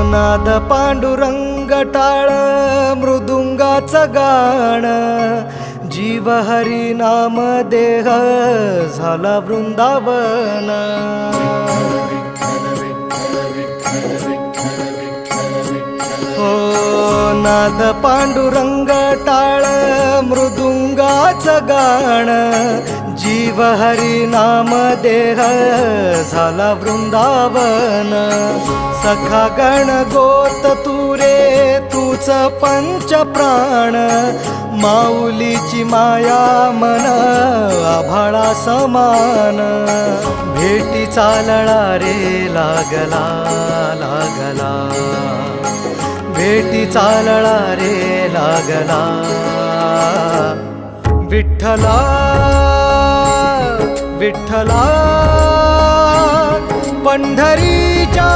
नाद पांडुरंग टाळ मृदुंगाचं गाण, जीव हरी नाम देह झाला वृंदावन. हो नाद पांडुरंग टाळ मृदुंगाचं गाण, जीव हरी नाम देह झाला वृंदावन. सखा गण गोत तू रे तूच पंच प्राण, माऊलीची माया मन आभाळा समान. भेटी चालळा रे लागला लागला, भेटी चालळा रे लागला. विठ्ठला विठ्ठला पंढरीच्या